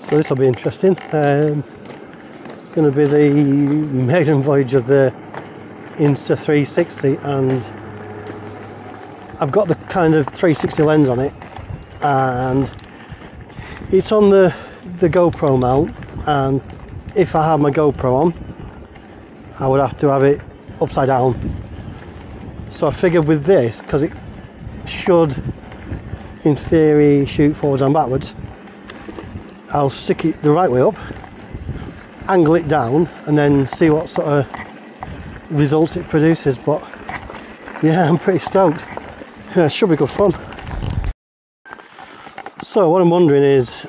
So this will be interesting. Going to be the maiden voyage of the Insta 360, and I've got the kind of 360 lens on it, and it's on the GoPro mount, and if I have my GoPro on I would have to have it upside down. So I figured with this, because it should in theory shoot forwards and backwards, I'll stick it the right way up, angle it down, and then see what sort of results it produces. But yeah, I'm pretty stoked. Yeah, it should be good fun. So what I'm wondering is,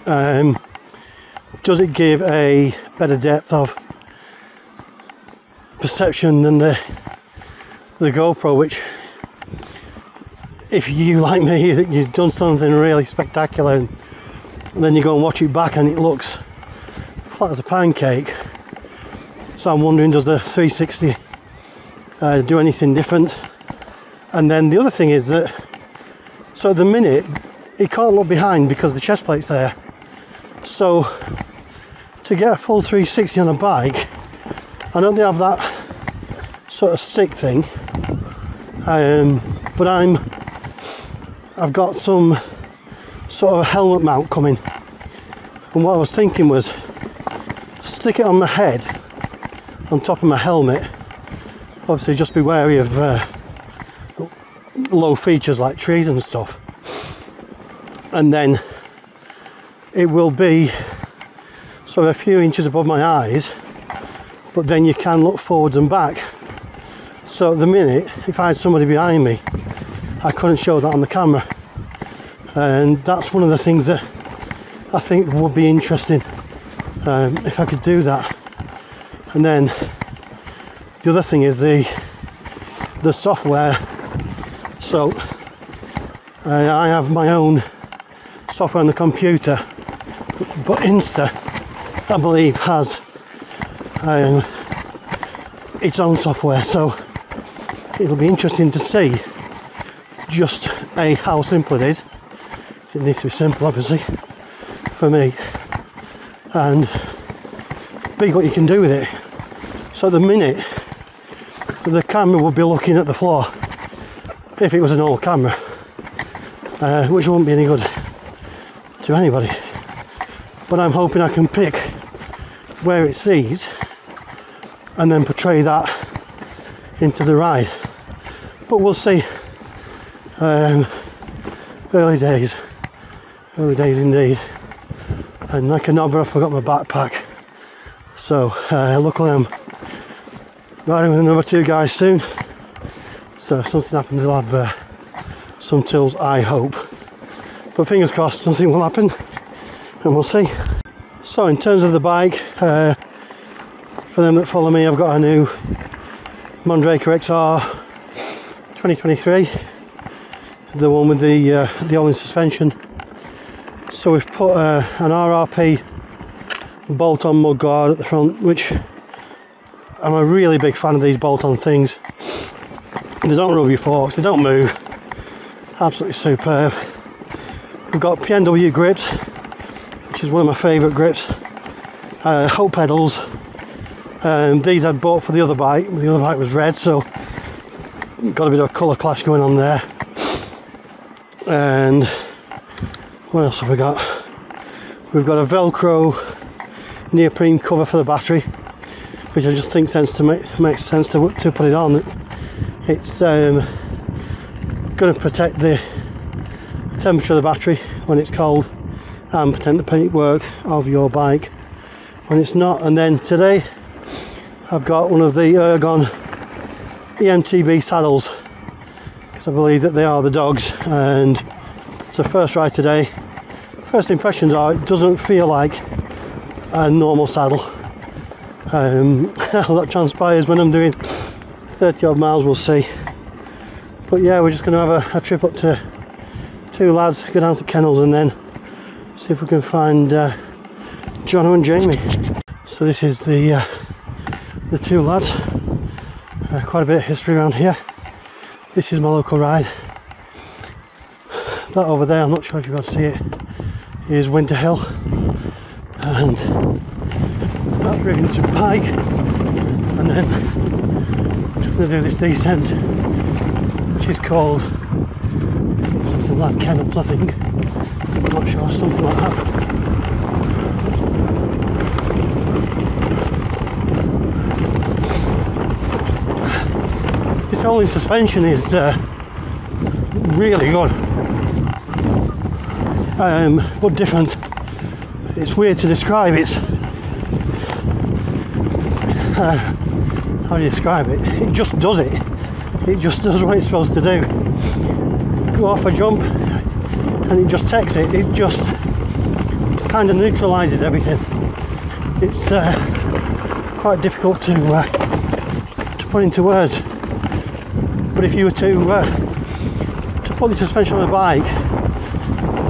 does it give a better depth of perception than the GoPro, which, if you like me, that you've done something really spectacular and then you go and watch it back and it looks flat as a pancake. So I'm wondering, does the 360 do anything different? And then the other thing is that, so at the minute it can't look behind because the chest plate's there. So to get a full 360 on a bike, I know they have that sort of stick thing, but I've got some sort of a helmet mount coming, and what I was thinking was stick it on my head, on top of my helmet. Obviously just be wary of low features like trees and stuff, and then it will be sort of a few inches above my eyes, but then you can look forwards and back. So at the minute, if I had somebody behind me, I couldn't show that on the camera, and that's one of the things that I think would be interesting, if I could do that. And then the other thing is the software. So I have my own software on the computer, but Insta, I believe, has its own software, so it'll be interesting to see just how simple it is. So it needs to be simple, obviously, for me, and B, what you can do with it. So at the minute the camera would be looking at the floor if it was an old camera, which won't be any good to anybody. But I'm hoping I can pick where it sees and then portray that into the ride. But we'll see. Early days indeed. And like a knobber, I forgot my backpack. So luckily I'm riding with the number 2 guys soon. So if something happens, I'll have some tools, I hope. But fingers crossed, nothing will happen, and we'll see. So in terms of the bike, for them that follow me, I've got a new Mondraker XR 2023, the one with the all-in suspension. So we've put an RRP bolt-on mudguard at the front, which I'm a really big fan of these bolt-on things. They don't rub your forks, they don't move. Absolutely superb. We've got PNW grips, which is one of my favourite grips. Hope pedals. These I'd bought for the other bike. The other bike was red, so got a bit of a colour clash going on there. And what else have we got? We've got a Velcro neoprene cover for the battery, which I just think makes sense to put it on. It's going to protect the temperature of the battery when it's cold, and protect the paintwork of your bike when it's not. And then today I've got one of the Ergon EMTB saddles, because I believe that they are the dogs, and it's the first ride today. First impressions are it doesn't feel like a normal saddle. How that transpires when I'm doing 30 odd miles, we'll see. But yeah, we're just going to have a trip up to 2 lads, go down to kennels, and then see if we can find Jono and Jamie. So this is the 2 lads. Quite a bit of history around here. This is my local ride. That over there, I'm not sure if you can see it, is Winter Hill, and that's really to Pike, and then just going to do this descent, which is called something like Kennel, I think. I'm not sure, something like that. This only suspension is really good, but different. It's weird to describe. It's how do you describe it? It just does it. It just does what it's supposed to do. Go off a jump and it just takes it. It just kind of neutralises everything. It's quite difficult to put into words. But if you were to put the suspension on a bike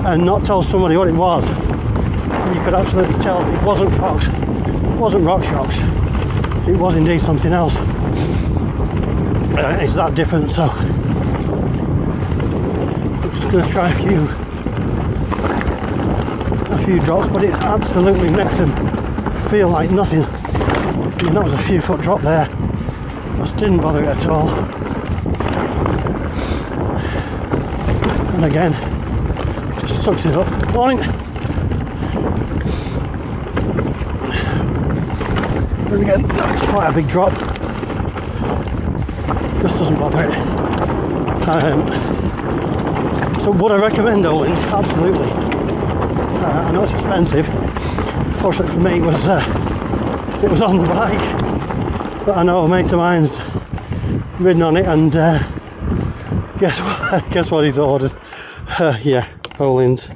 and not tell somebody what it was, you could absolutely tell it wasn't Fox, it wasn't RockShox, it was indeed something else. It's that different, so I'm just going to try a few drops, but it absolutely makes them feel like nothing. I mean, that was a few foot drop there, just didn't bother it at all. And again, just sucks it up. Morning. And again, that's quite a big drop. Just doesn't bother it. So would I recommend Olin's? Absolutely. I know it's expensive. Fortunately for me, it was on the bike. But I know a mate of mine's ridden on it, and guess what? Guess what he's ordered? Yeah, Olin's.